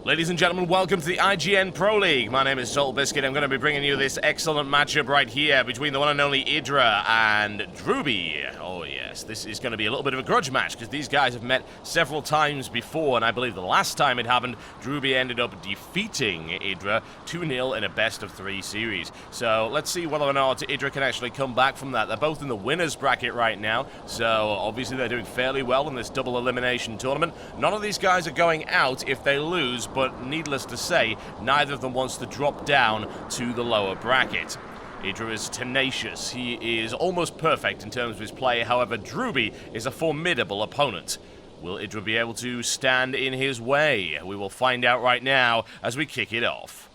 Ladies and gentlemen, welcome to the IGN Pro League. My name is Salt Biscuit. I'm going to be bringing you this excellent matchup right here between the one and only EGIdrA and ROOTdrewbie. Oh yes, this is going to be a little bit of a grudge match because these guys have met several times before, and I believe the last time it happened, ROOTdrewbie ended up defeating EGIdrA 2-0 in a best-of-3 series. So let's see whether or not EGIdrA can actually come back from that. They're both in the winners bracket right now, so obviously they're doing fairly well in this double elimination tournament. None of these guys are going out if they lose, but needless to say, neither of them wants to drop down to the lower bracket. EGIdrA is tenacious. He is almost perfect in terms of his play. However, ROOTdrewbie is a formidable opponent. Will EGIdrA be able to stand in his way? We will find out right now as we kick it off.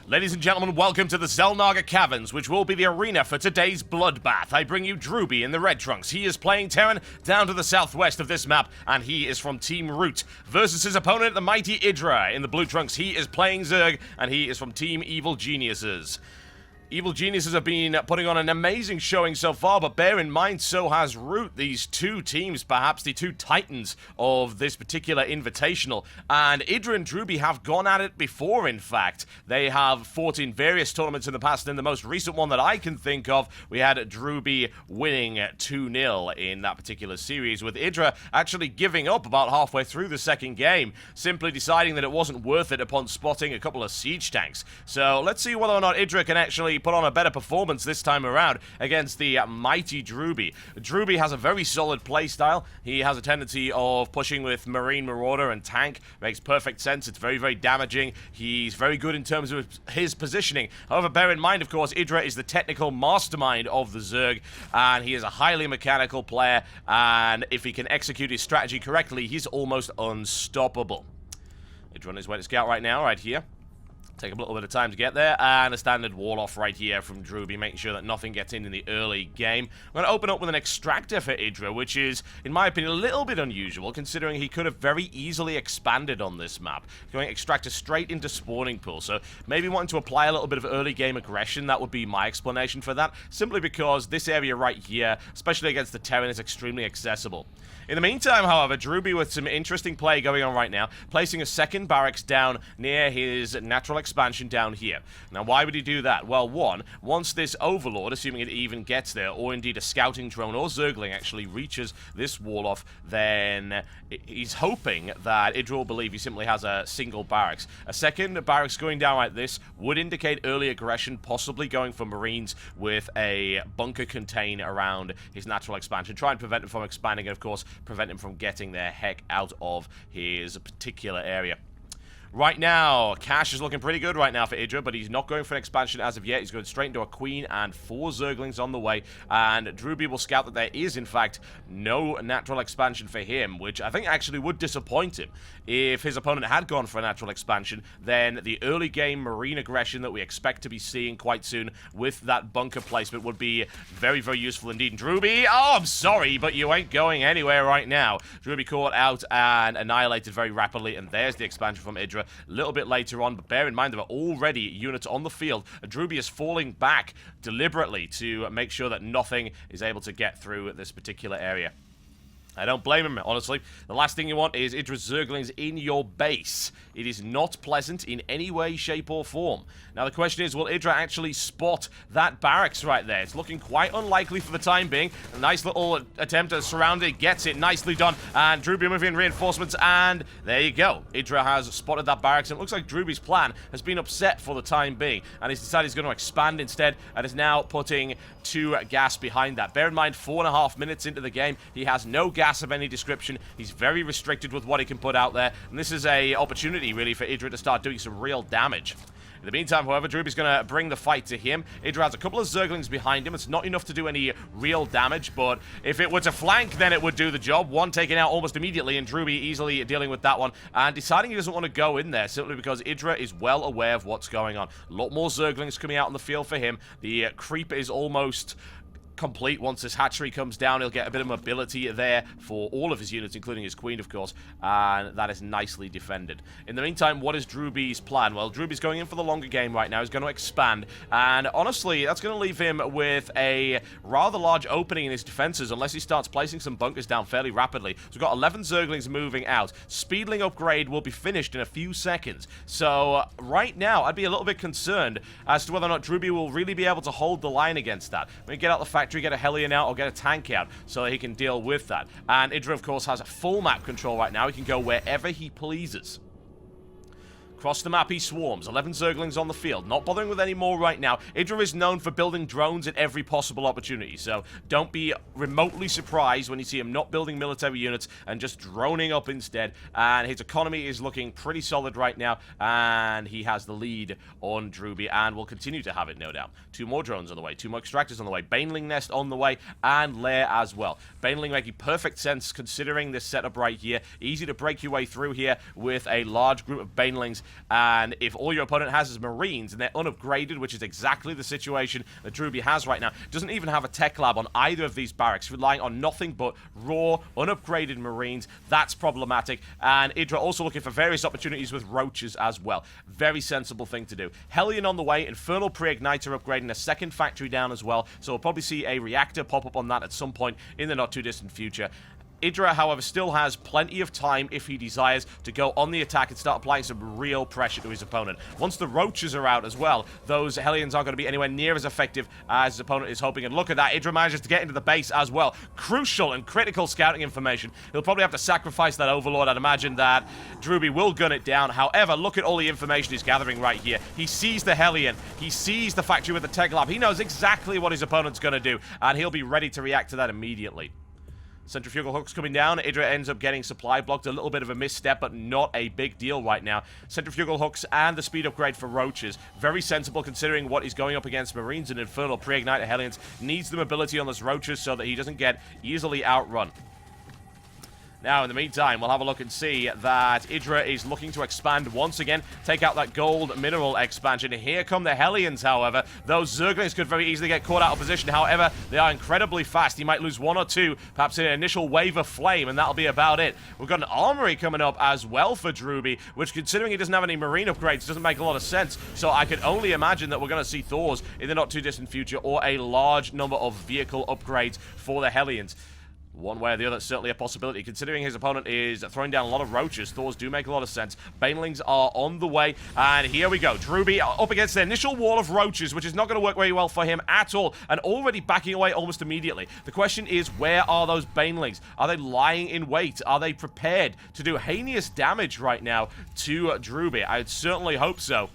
Ladies and gentlemen, welcome to the Xel'Naga Caverns, which will be the arena for today's bloodbath. I bring you ROOTdrewbie in the red trunks. He is playing Terran down to the southwest of this map, and he is from Team Root. Versus his opponent, the mighty EGIdrA. In the blue trunks, he is playing Zerg, and he is from Team Evil Geniuses. Evil Geniuses have been putting on an amazing showing so far, but bear in mind, so has Root. These two teams, perhaps the two titans of this particular invitational. And EGIdrA and ROOTdrewbie have gone at it before, in fact. They have fought in various tournaments in the past, and in the most recent one that I can think of, we had ROOTdrewbie winning 2-0 in that particular series, with EGIdrA actually giving up about halfway through the second game, simply deciding that it wasn't worth it upon spotting a couple of siege tanks. So let's see whether or not EGIdrA can actually put on a better performance this time around against the mighty ROOTdrewbie. ROOTdrewbie has a very solid playstyle. He has a tendency of pushing with Marine, Marauder, and Tank. Makes perfect sense. It's very, very damaging. He's very good in terms of his positioning. However, bear in mind, of course, EGIdrA is the technical mastermind of the Zerg, and he is a highly mechanical player, and if he can execute his strategy correctly, he's almost unstoppable. EGIdrA on his way to scout right now, right here. Take a little bit of time to get there, and a standard wall-off right here from ROOTdrewbie, making sure that nothing gets in the early game. I'm going to open up with an extractor for EGIdrA, which is, in my opinion, a little bit unusual, considering he could have very easily expanded on this map, going extractor straight into spawning pool. So maybe wanting to apply a little bit of early game aggression, that would be my explanation for that, simply because this area right here, especially against the Terran, is extremely accessible. In the meantime, however, ROOTdrewbie with some interesting play going on right now, placing a second barracks down near his natural expansion down here. Now, why would he do that? Well, one, once this Overlord, assuming it even gets there, or indeed a scouting drone or Zergling actually reaches this wall-off, then he's hoping that EGIdrA will believe he simply has a single barracks. A second barracks going down like this would indicate early aggression, possibly going for Marines with a bunker contain around his natural expansion. Try and prevent him from expanding, and of course, prevent him from getting their heck out of his particular area. Right now, cash is looking pretty good right now for EGIdrA, but he's not going for an expansion as of yet. He's going straight into a queen and 4 Zerglings on the way, and ROOTdrewbie will scout that there is, in fact, no natural expansion for him, which I think actually would disappoint him. If his opponent had gone for a natural expansion, then the early game Marine aggression that we expect to be seeing quite soon with that bunker placement would be very, very useful indeed. And ROOTdrewbie, oh, I'm sorry, but you ain't going anywhere right now. ROOTdrewbie caught out and annihilated very rapidly, and there's the expansion from EGIdrA. A little bit later on, but bear in mind there are already units on the field. ROOTdrewbie is falling back deliberately to make sure that nothing is able to get through this particular area. I don't blame him, honestly. The last thing you want is EGIdRA's Zerglings in your base. It is not pleasant in any way, shape, or form. Now, the question is, will EGIdRA actually spot that barracks right there? It's looking quite unlikely for the time being. A nice little attempt at surrounding. Gets it. Nicely done. And ROOTdrewbie moving in reinforcements, and there you go. EGIdRA has spotted that barracks, and it looks like ROOTdrewbie's plan has been upset for the time being, and he's decided he's going to expand instead, and is now putting 2 gas behind that. Bear in mind, 4.5 minutes into the game, he has no gas of any description. He's very restricted with what he can put out there, and this is a opportunity really for EGIdRA to start doing some real damage. In the meantime, however, ROOTdrewbie's going to bring the fight to him. EGIdRA has a couple of Zerglings behind him. It's not enough to do any real damage, but if it were to flank, then it would do the job. One taken out almost immediately, and ROOTdrewbie easily dealing with that one, and deciding he doesn't want to go in there, simply because EGIdRA is well aware of what's going on. A lot more Zerglings coming out on the field for him. The creep is almost complete. Once this hatchery comes down, he'll get a bit of mobility there for all of his units, including his queen, of course, and that is nicely defended. In the meantime, what is Drewbie's plan? Well, Drewbie's going in for the longer game right now. He's going to expand, and honestly, that's going to leave him with a rather large opening in his defenses unless he starts placing some bunkers down fairly rapidly. So we've got 11 Zerglings moving out. Speedling upgrade will be finished in a few seconds. So right now, I'd be a little bit concerned as to whether or not Drewbie will really be able to hold the line against that. When you get out the factory, get a Hellion out or get a tank out so that he can deal with that. And EGIdrA, of course, has a full map control right now. He can go wherever he pleases. Across the map, he swarms. 11 Zerglings on the field. Not bothering with any more right now. EGIdrA is known for building drones at every possible opportunity, so don't be remotely surprised when you see him not building military units and just droning up instead. And his economy is looking pretty solid right now, and he has the lead on Drewbie, and will continue to have it, no doubt. 2 more drones on the way. 2 more extractors on the way. Baneling nest on the way, and lair as well. Baneling making perfect sense considering this setup right here. Easy to break your way through here with a large group of Banelings. And if all your opponent has is Marines and they're unupgraded, which is exactly the situation that Drewbie has right now, doesn't even have a tech lab on either of these barracks, relying on nothing but raw, unupgraded Marines, that's problematic. And EGIdrA also looking for various opportunities with roaches as well. Very sensible thing to do. Hellion on the way, Infernal Pre-Igniter upgrading, a second factory down as well, so we'll probably see a reactor pop up on that at some point in the not-too-distant future. EGIdrA, however, still has plenty of time, if he desires, to go on the attack and start applying some real pressure to his opponent. Once the roaches are out as well, those Hellions aren't going to be anywhere near as effective as his opponent is hoping. And look at that, EGIdrA manages to get into the base as well. Crucial and critical scouting information. He'll probably have to sacrifice that Overlord. I'd imagine that Drewbie will gun it down. However, look at all the information he's gathering right here. He sees the Hellion. He sees the factory with the tech lab. He knows exactly what his opponent's going to do, and he'll be ready to react to that immediately. Centrifugal hooks coming down. EGIdrA ends up getting supply blocked. A little bit of a misstep, but not a big deal right now. Centrifugal hooks and the speed upgrade for roaches. Very sensible considering what he's going up against. Marines and Infernal Pre-Igniter Hellions. Needs the mobility on those roaches so that he doesn't get easily outrun. Now, in the meantime, we'll have a look and see that EGIdrA is looking to expand once again, take out that gold mineral expansion. Here come the Hellions, however. Those Zerglings could very easily get caught out of position. However, they are incredibly fast. He might lose 1 or 2, perhaps in an initial wave of flame, and that'll be about it. We've got an armory coming up as well for Drewbie, which, considering he doesn't have any marine upgrades, doesn't make a lot of sense. So I could only imagine that we're going to see Thors in the not-too-distant future, or a large number of vehicle upgrades for the Hellions. One way or the other, certainly a possibility. Considering his opponent is throwing down a lot of roaches, Thors do make a lot of sense. Banelings are on the way, and here we go. Drewbie up against the initial wall of roaches, which is not going to work very well for him at all, and already backing away almost immediately. The question is, where are those Banelings? Are they lying in wait? Are they prepared to do heinous damage right now to Drewbie? I'd certainly hope so.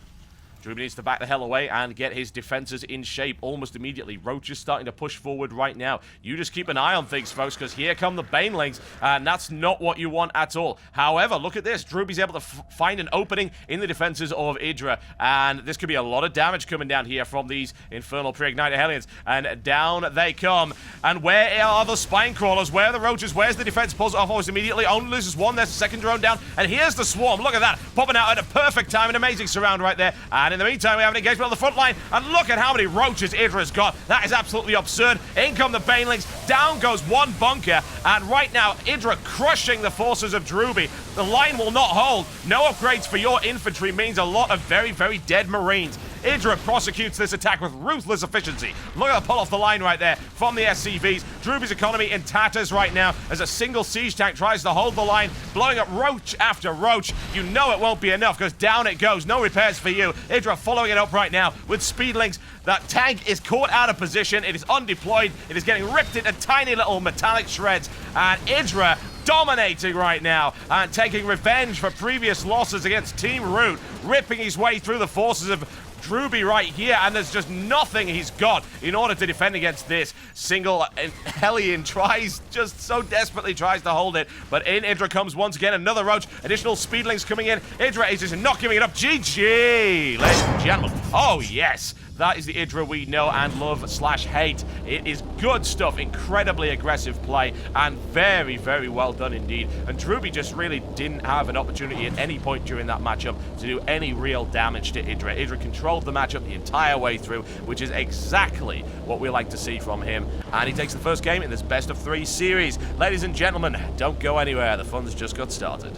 Drewbie needs to back the hell away and get his defenses in shape almost immediately. Roach is starting to push forward right now. You just keep an eye on things, folks, because here come the Banelings, and that's not what you want at all. However, look at this. Drewbie's able to find an opening in the defenses of EGIdrA, and this could be a lot of damage coming down here from these Infernal Pre-Igniter Hellions. And down they come. And where are the Spine Crawlers? Where are the Roaches? Where's the defense? Pulls it off almost immediately. Only loses 1. There's the second drone down. And here's the Swarm. Look at that. Popping out at a perfect time. An amazing surround right there. And in the meantime, we have an engagement on the front line, and look at how many roaches EGIdRA's got. That is absolutely absurd. In come the Banelings, down goes 1 bunker, and right now, EGIdRA crushing the forces of Drewbie. The line will not hold. No upgrades for your infantry means a lot of very, very dead Marines. EGIdRA prosecutes this attack with ruthless efficiency. Look at the pull off the line right there from the SCVs. Drewbie's economy in tatters right now as a single siege tank tries to hold the line, blowing up roach after roach. You know it won't be enough because down it goes. No repairs for you. EGIdRA following it up right now with speedlings. That tank is caught out of position. It is undeployed. It is getting ripped into tiny little metallic shreds. And EGIdRA dominating right now and taking revenge for previous losses against Team Root, ripping his way through the forces of Drewbie right here, and there's just nothing he's got in order to defend against this. Single Hellion just so desperately tries to hold it, but in EGIdRA comes once again another roach, additional speedlings coming in. EGIdRA is just not giving it up. GG, ladies and gentlemen. Oh yes, That is the EGIdrA we know and love / hate. It is good stuff, incredibly aggressive play, and very, very well done indeed. And Drewbie just really didn't have an opportunity at any point during that matchup to do any real damage to EGIdrA. EGIdrA controlled the matchup the entire way through, which is exactly what we like to see from him. And he takes the first game in this best of 3 series. Ladies and gentlemen, don't go anywhere. The fun's just got started.